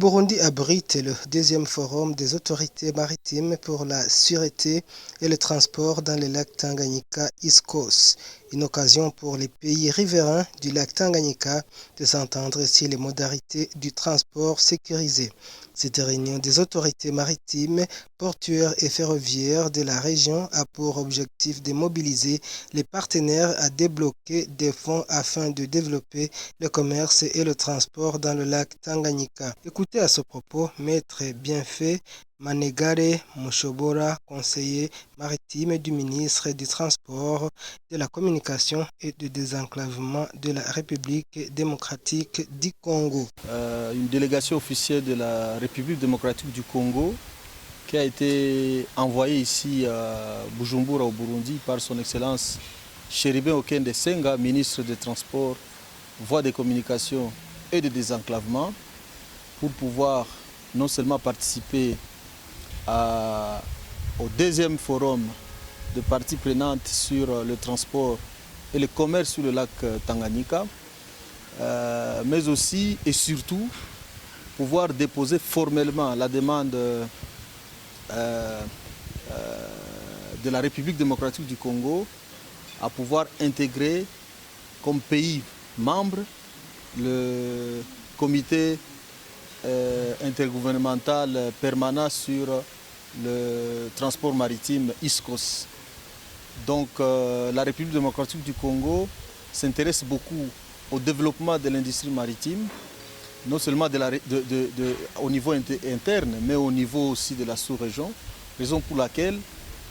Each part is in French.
Burundi abrite le deuxième forum des autorités maritimes pour la sûreté et le transport dans le lac Tanganyika ISCOS, une occasion pour les pays riverains du lac Tanganyika de s'entendre sur les modalités du transport sécurisé. Cette réunion des autorités maritimes, portuaires et ferroviaires de la région a pour objectif de mobiliser les partenaires à débloquer des fonds afin de développer le commerce et le transport dans le lac Tanganyika. Écoutez à ce propos Maître Bienfait Manegare Mushobora, conseiller maritime du ministre du Transport, de la Communication et du Désenclavement de la République démocratique du Congo. Une délégation officielle de la République démocratique du Congo qui a été envoyée ici à Bujumbura au Burundi par son Excellence Chéribin Okende Senga, ministre des Transports, Voies des Communications et de Désenclavement, pour pouvoir non seulement participer au deuxième forum de parties prenantes sur le transport et le commerce sur le lac Tanganyika, mais aussi et surtout pouvoir déposer formellement la demande de la République démocratique du Congo à pouvoir intégrer comme pays membre le comité intergouvernemental permanent sur le transport maritime ISCOS. Donc la République démocratique du Congo s'intéresse beaucoup au développement de l'industrie maritime, non seulement au niveau interne, mais au niveau aussi de la sous-région, raison pour laquelle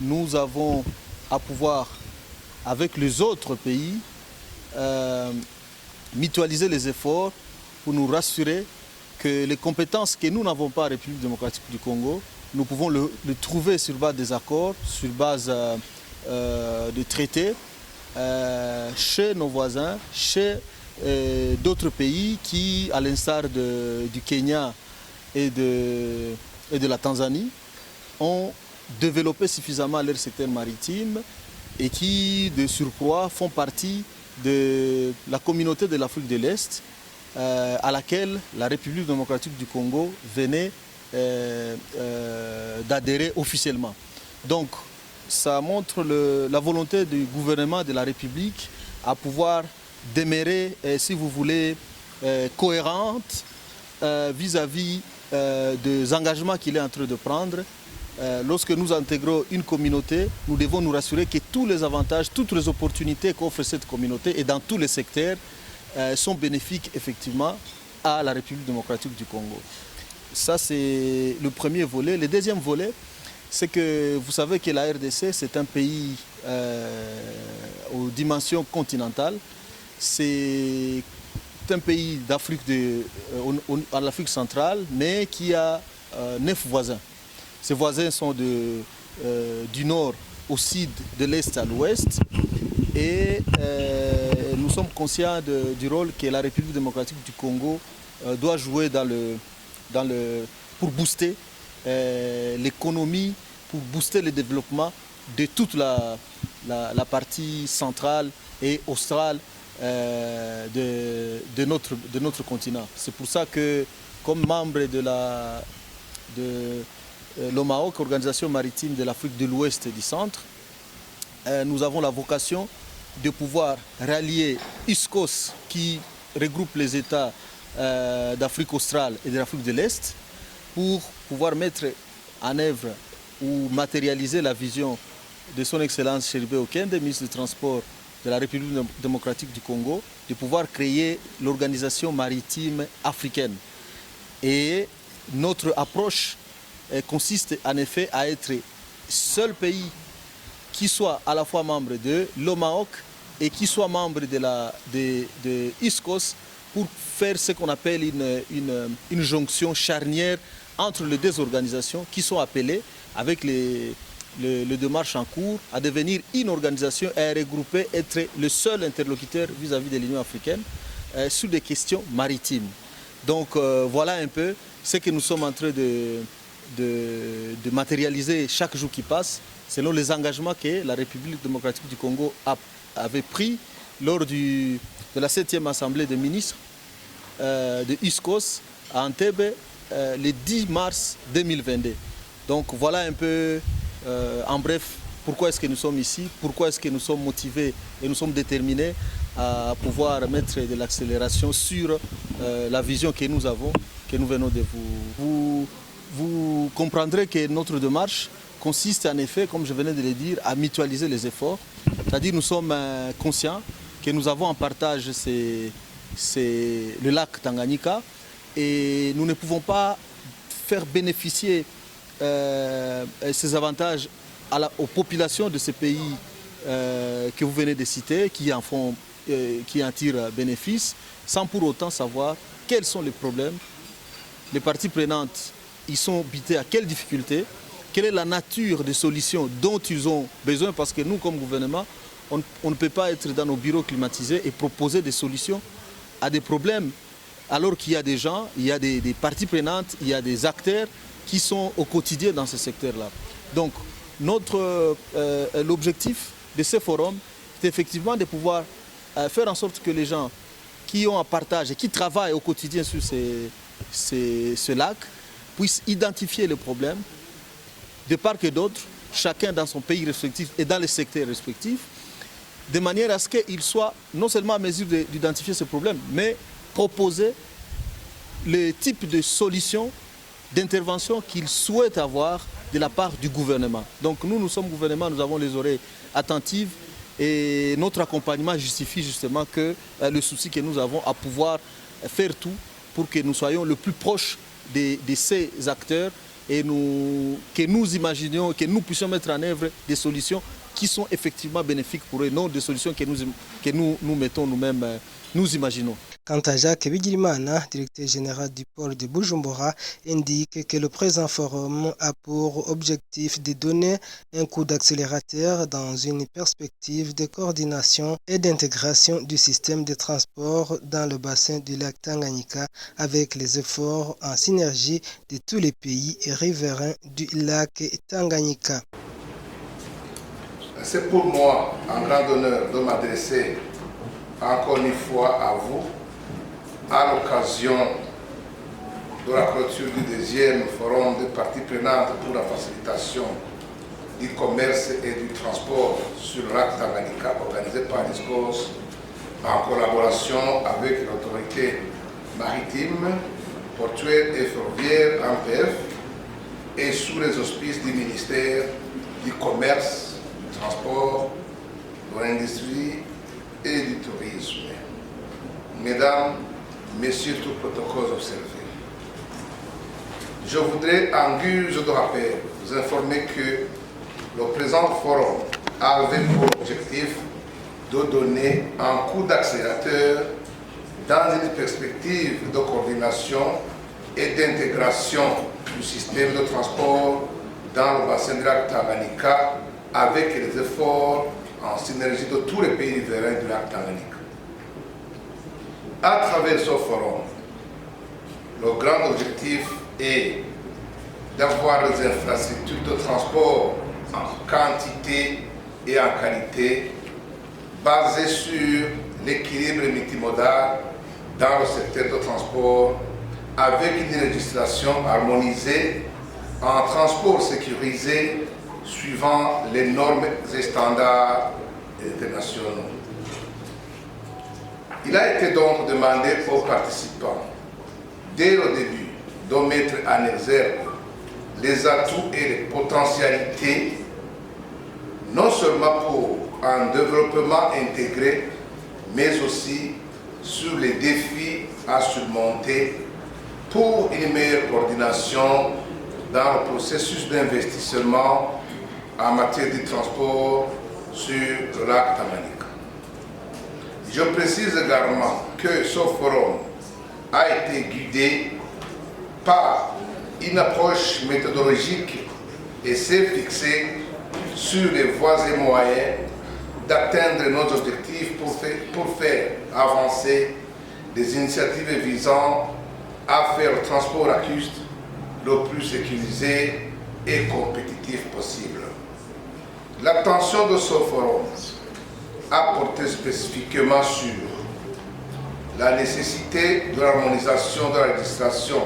nous avons à pouvoir, avec les autres pays, mutualiser les efforts pour nous rassurer que les compétences que nous n'avons pas en République démocratique du Congo, nous pouvons le trouver sur base des accords, sur base de traités, chez nos voisins, chez d'autres pays qui, à l'instar du Kenya et de la Tanzanie, ont développé suffisamment leur secteur maritime et qui, de surcroît, font partie de la communauté de l'Afrique de l'Est, à laquelle la République démocratique du Congo venait d'adhérer officiellement. Donc, ça montre la volonté du gouvernement de la République à pouvoir demeurer, si vous voulez, cohérente vis-à-vis des engagements qu'il est en train de prendre. Lorsque nous intégrons une communauté, nous devons nous rassurer que tous les avantages, toutes les opportunités qu'offre cette communauté et dans tous les secteurs sont bénéfiques effectivement à la République démocratique du Congo. Ça, c'est le premier volet. Le deuxième volet, c'est que vous savez que la RDC, c'est un pays aux dimensions continentales. C'est un pays d'Afrique à l'Afrique centrale, mais qui a 9 voisins. Ces voisins sont du nord au sud, de l'est à l'ouest. Et nous sommes conscients du rôle que la République démocratique du Congo doit jouer pour booster l'économie, pour booster le développement de toute la partie centrale et australe de notre continent. C'est pour ça que, comme membre de l'OMAOC, Organisation maritime de l'Afrique de l'Ouest et du Centre, nous avons la vocation de pouvoir rallier ISCOS, qui regroupe les États d'Afrique australe et de l'Afrique de l'Est, pour pouvoir mettre en œuvre ou matérialiser la vision de son Excellence Chéribin Okende, ministre du Transport de la République démocratique du Congo, de pouvoir créer l'organisation maritime africaine. Et notre approche consiste en effet à être seul pays qui soit à la fois membre de l'OMAOC et qui soit membre de ISCOS pour faire ce qu'on appelle une jonction charnière entre les deux organisations qui sont appelées, avec les démarches en cours, à devenir une organisation et à regrouper, être le seul interlocuteur vis-à-vis de l'Union africaine sur des questions maritimes. Donc voilà un peu ce que nous sommes en train de matérialiser chaque jour qui passe, selon les engagements que la République démocratique du Congo avait pris lors de la 7e Assemblée des ministres de ISCOS à Entebbe le 10 mars 2022. Donc voilà un peu en bref pourquoi est-ce que nous sommes ici, pourquoi est-ce que nous sommes motivés et nous sommes déterminés à pouvoir mettre de l'accélération sur la vision que nous avons, que nous venons de vous comprendrez que notre démarche consiste en effet, comme je venais de le dire, à mutualiser les efforts. C'est-à-dire nous sommes conscients que nous avons en partage le lac Tanganyika et nous ne pouvons pas faire bénéficier ces avantages aux populations de ces pays que vous venez de citer, qui en tirent bénéfice, sans pour autant savoir quels sont les problèmes. Les parties prenantes, ils sont butés à quelles difficultés, quelle est la nature des solutions dont ils ont besoin, parce que nous, comme gouvernement, on ne peut pas être dans nos bureaux climatisés et proposer des solutions à des problèmes, alors qu'il y a des gens, il y a des parties prenantes, il y a des acteurs qui sont au quotidien dans ce secteur-là. Donc, l'objectif de ce forum, c'est effectivement de pouvoir faire en sorte que les gens qui ont un partage et qui travaillent au quotidien sur ce lac puissent identifier les problèmes de part que d'autre, chacun dans son pays respectif et dans les secteurs respectifs, de manière à ce qu'ils soient non seulement en mesure d'identifier ce problème, mais proposer le type de solution, d'intervention qu'ils souhaitent avoir de la part du gouvernement. Donc nous sommes gouvernement, nous avons les oreilles attentives et notre accompagnement justifie justement que le souci que nous avons à pouvoir faire tout pour que nous soyons le plus proches de ces acteurs et que nous imaginions, que nous puissions mettre en œuvre des solutions qui sont effectivement bénéfiques pour eux, non des solutions que nous mettons nous-mêmes, nous imaginons. Quant à Jacques Bigirimana, directeur général du pôle de Bujumbura, indique que le présent forum a pour objectif de donner un coup d'accélérateur dans une perspective de coordination et d'intégration du système de transport dans le bassin du lac Tanganyika avec les efforts en synergie de tous les pays riverains du lac Tanganyika. C'est pour moi un grand honneur de m'adresser encore une fois à vous à l'occasion de la clôture du deuxième forum des parties prenantes pour la facilitation du commerce et du transport sur le lac Tanganyika organisé par l'ISCOS en collaboration avec l'autorité maritime, portuaire et ferroviaire ANPF et sous les auspices du ministère du Commerce, du Transport, de l'Industrie et du Tourisme. Mesdames, Messieurs, tout protocole observé. Je voudrais, en guise de rappel, vous informer que le présent forum avait pour objectif de donner un coup d'accélérateur dans une perspective de coordination et d'intégration du système de transport dans le bassin du lac Tanganyika avec les efforts en synergie de tous les pays riverains du lac Tanganyika. À travers ce forum, le grand objectif est d'avoir des infrastructures de transport en quantité et en qualité basées sur l'équilibre multimodal dans le secteur de transport avec une législation harmonisée en transport sécurisé suivant les normes et standards internationaux. Il a été donc demandé aux participants, dès le début, de mettre en exergue les atouts et les potentialités, non seulement pour un développement intégré, mais aussi sur les défis à surmonter pour une meilleure coordination dans le processus d'investissement en matière de transport sur le lac Tanganyika. Je précise également que ce forum a été guidé par une approche méthodologique et s'est fixé sur les voies et moyens d'atteindre nos objectifs pour faire avancer des initiatives visant à faire le transport lacustre le plus sécurisé et compétitif possible. L'attention de ce forum a porté spécifiquement sur la nécessité de l'harmonisation de la législation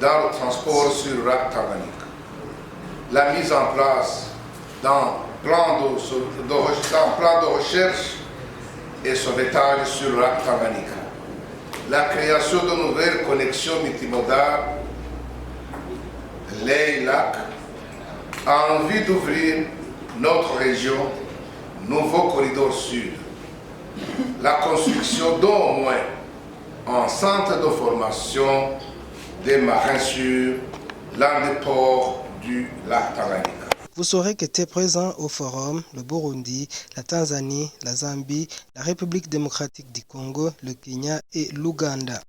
dans le transport sur le lac Tanganyika. La mise en place d'un plan de recherche et sauvetage sur le lac Tanganyika. La création de nouvelles connexions multimodales, les lacs, a envie d'ouvrir notre région, nouveau corridor sud. La construction d'au moins un centre de formation des marins sur l'un des ports du lac Tanganyika. Vous saurez qu'étaient présents au forum le Burundi, la Tanzanie, la Zambie, la République démocratique du Congo, le Kenya et l'Ouganda.